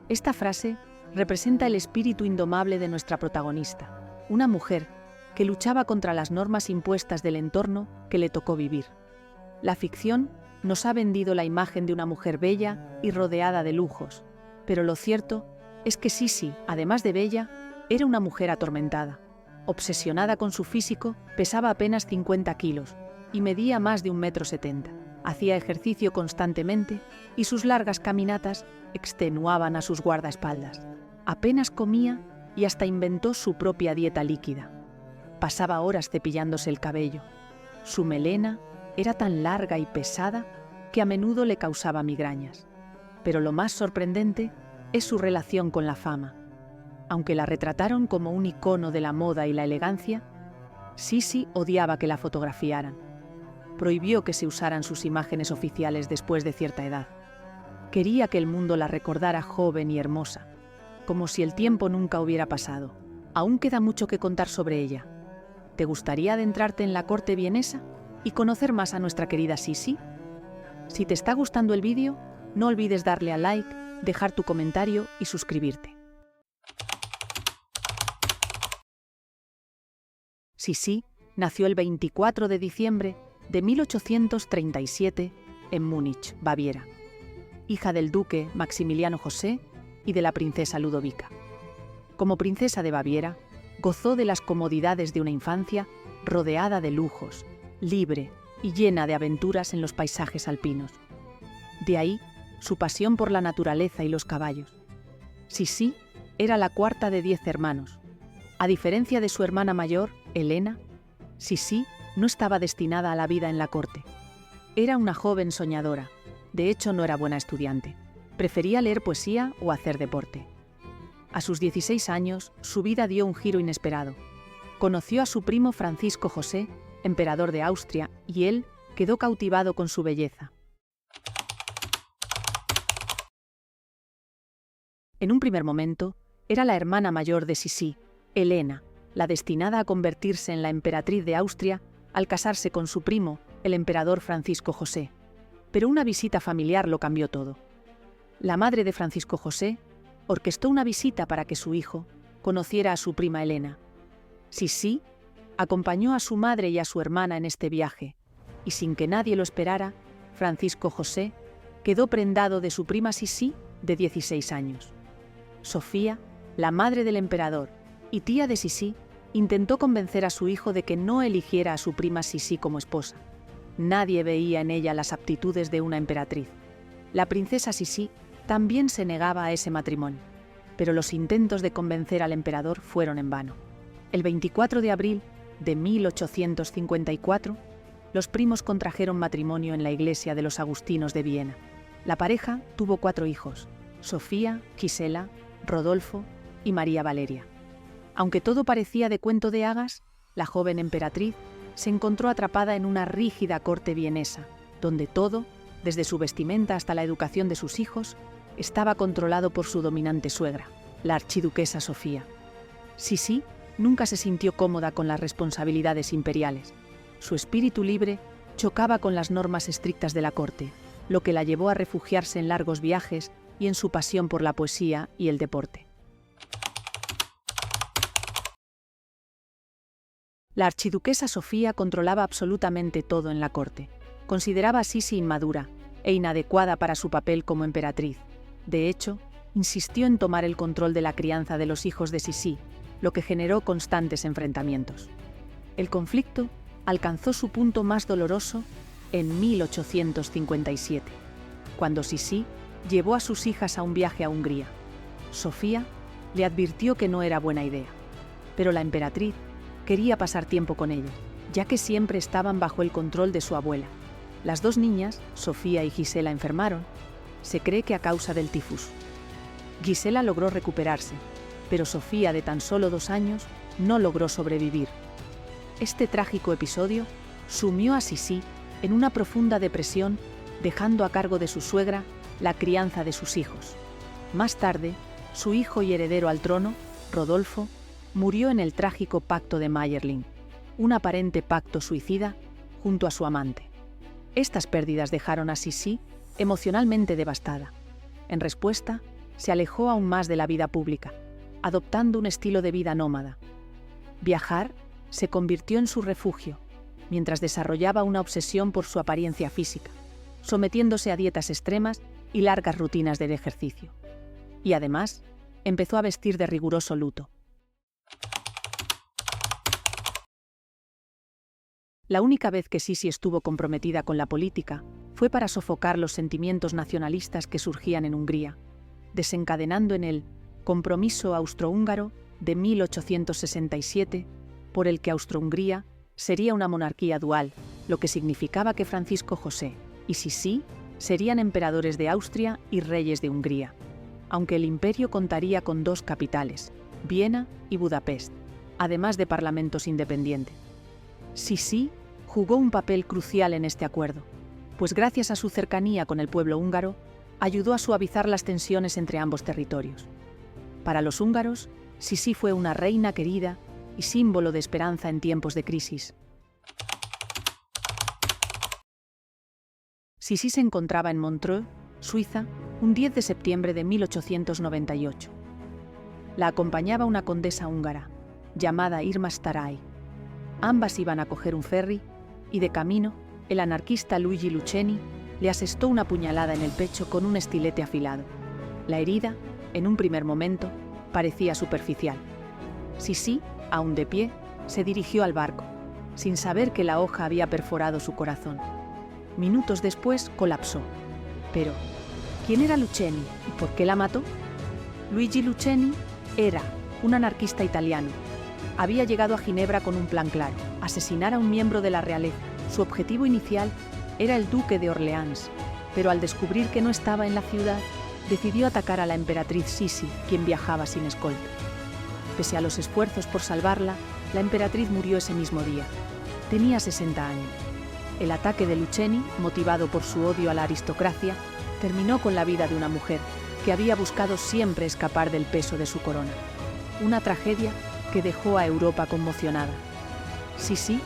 Esta frase representa el espíritu indomable de nuestra protagonista, una mujer que luchaba contra las normas impuestas del entorno que le tocó vivir. La ficción nos ha vendido la imagen de una mujer bella y rodeada de lujos, pero lo cierto es que Sisi, además de bella, era una mujer atormentada. Obsesionada con su físico, pesaba apenas 50 kilos y medía más de 1,70 m. Hacía ejercicio constantemente y sus largas caminatas extenuaban a sus guardaespaldas. Apenas comía y hasta inventó su propia dieta líquida. Pasaba horas cepillándose el cabello. Su melena era tan larga y pesada que a menudo le causaba migrañas. Pero lo más sorprendente es su relación con la fama. Aunque la retrataron como un icono de la moda y la elegancia, Sisi odiaba que la fotografiaran. Prohibió que se usaran sus imágenes oficiales después de cierta edad. Quería que el mundo la recordara joven y hermosa, como si el tiempo nunca hubiera pasado. Aún queda mucho que contar sobre ella. ¿Te gustaría adentrarte en la corte vienesa y conocer más a nuestra querida Sisi? Si te está gustando el vídeo, no olvides darle a like, dejar tu comentario y suscribirte. Sisi nació el 24 de diciembre de 1837 en Múnich, Baviera, hija del duque Maximiliano José y de la princesa Ludovica. Como princesa de Baviera, gozó de las comodidades de una infancia rodeada de lujos, libre y llena de aventuras en los paisajes alpinos. De ahí su pasión por la naturaleza y los caballos. Sisi era la cuarta de 10 hermanos. A diferencia de su hermana mayor, Elena, Sisi no estaba destinada a la vida en la corte. Era una joven soñadora. De hecho, no era buena estudiante. Prefería leer poesía o hacer deporte. A sus 16 años, su vida dio un giro inesperado. Conoció a su primo Francisco José, emperador de Austria, y él quedó cautivado con su belleza. En un primer momento, era la hermana mayor de Sisi, Elena, la destinada a convertirse en la emperatriz de Austria al casarse con su primo, el emperador Francisco José. Pero una visita familiar lo cambió todo. La madre de Francisco José orquestó una visita para que su hijo conociera a su prima Elena. Sisi acompañó a su madre y a su hermana en este viaje, y sin que nadie lo esperara, Francisco José quedó prendado de su prima Sisi de 16 años. Sofía, la madre del emperador y tía de Sisi, intentó convencer a su hijo de que no eligiera a su prima Sisi como esposa. Nadie veía en ella las aptitudes de una emperatriz. La princesa Sisi también se negaba a ese matrimonio, pero los intentos de convencer al emperador fueron en vano. El 24 de abril de 1854, los primos contrajeron matrimonio en la iglesia de los Agustinos de Viena. La pareja tuvo 4 hijos: Sofía, Gisela, Rodolfo y María Valeria. Aunque todo parecía de cuento de hadas, la joven emperatriz se encontró atrapada en una rígida corte vienesa, donde todo, desde su vestimenta hasta la educación de sus hijos, estaba controlado por su dominante suegra, la archiduquesa Sofía. Sisi nunca se sintió cómoda con las responsabilidades imperiales. Su espíritu libre chocaba con las normas estrictas de la corte, lo que la llevó a refugiarse en largos viajes y en su pasión por la poesía y el deporte. La archiduquesa Sofía controlaba absolutamente todo en la corte. Consideraba a Sisi inmadura e inadecuada para su papel como emperatriz. De hecho, insistió en tomar el control de la crianza de los hijos de Sisi, lo que generó constantes enfrentamientos. El conflicto alcanzó su punto más doloroso en 1857, cuando Sisi llevó a sus hijas a un viaje a Hungría. Sofía le advirtió que no era buena idea, pero la emperatriz quería pasar tiempo con ellas, ya que siempre estaban bajo el control de su abuela. Las 2 niñas, Sofía y Gisela, enfermaron. Se cree que a causa del tifus. Gisela logró recuperarse, pero Sofía, de tan solo 2 años, no logró sobrevivir. Este trágico episodio sumió a Sisi en una profunda depresión, dejando a cargo de su suegra la crianza de sus hijos. Más tarde, su hijo y heredero al trono, Rodolfo, murió en el trágico pacto de Mayerling, un aparente pacto suicida junto a su amante. Estas pérdidas dejaron a Sisi emocionalmente devastada. En respuesta, se alejó aún más de la vida pública, adoptando un estilo de vida nómada. Viajar se convirtió en su refugio, mientras desarrollaba una obsesión por su apariencia física, sometiéndose a dietas extremas y largas rutinas de ejercicio. Y además, empezó a vestir de riguroso luto. La única vez que Sisi estuvo comprometida con la política fue para sofocar los sentimientos nacionalistas que surgían en Hungría, desencadenando en el Compromiso Austrohúngaro de 1867, por el que Austro-Hungría sería una monarquía dual, lo que significaba que Francisco José y Sisi serían emperadores de Austria y reyes de Hungría, aunque el imperio contaría con 2 capitales, Viena y Budapest, además de parlamentos independientes. Sisi jugó un papel crucial en este acuerdo, pues gracias a su cercanía con el pueblo húngaro, ayudó a suavizar las tensiones entre ambos territorios. Para los húngaros, Sisi fue una reina querida y símbolo de esperanza en tiempos de crisis. Sisi se encontraba en Montreux, Suiza, un 10 de septiembre de 1898. La acompañaba una condesa húngara, llamada Irma Sztáray. Ambas iban a coger un ferry y, de camino, el anarquista Luigi Luccheni le asestó una puñalada en el pecho con un estilete afilado. La herida, en un primer momento, parecía superficial. Sisi, aún de pie, se dirigió al barco, sin saber que la hoja había perforado su corazón. Minutos después colapsó. Pero, ¿quién era Luccheni y por qué la mató? Luigi Luccheni era un anarquista italiano. Había llegado a Ginebra con un plan claro: asesinar a un miembro de la realeza. Su objetivo inicial era el duque de Orleans, pero al descubrir que no estaba en la ciudad, decidió atacar a la emperatriz Sisi, quien viajaba sin escolta. Pese a los esfuerzos por salvarla, la emperatriz murió ese mismo día. Tenía 60 años. El ataque de Luccheni, motivado por su odio a la aristocracia, terminó con la vida de una mujer que había buscado siempre escapar del peso de su corona. Una tragedia que dejó a Europa conmocionada. Sisi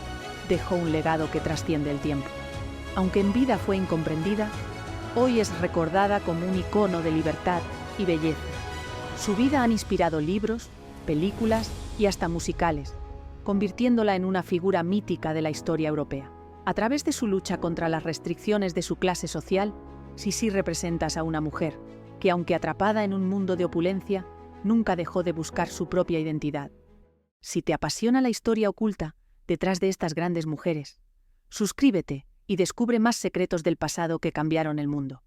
dejó un legado que trasciende el tiempo. Aunque en vida fue incomprendida, hoy es recordada como un icono de libertad y belleza. Su vida han inspirado libros, películas y hasta musicales, convirtiéndola en una figura mítica de la historia europea. A través de su lucha contra las restricciones de su clase social, Sisi representa a una mujer que, aunque atrapada en un mundo de opulencia, nunca dejó de buscar su propia identidad. Si te apasiona la historia oculta detrás de estas grandes mujeres, suscríbete y descubre más secretos del pasado que cambiaron el mundo.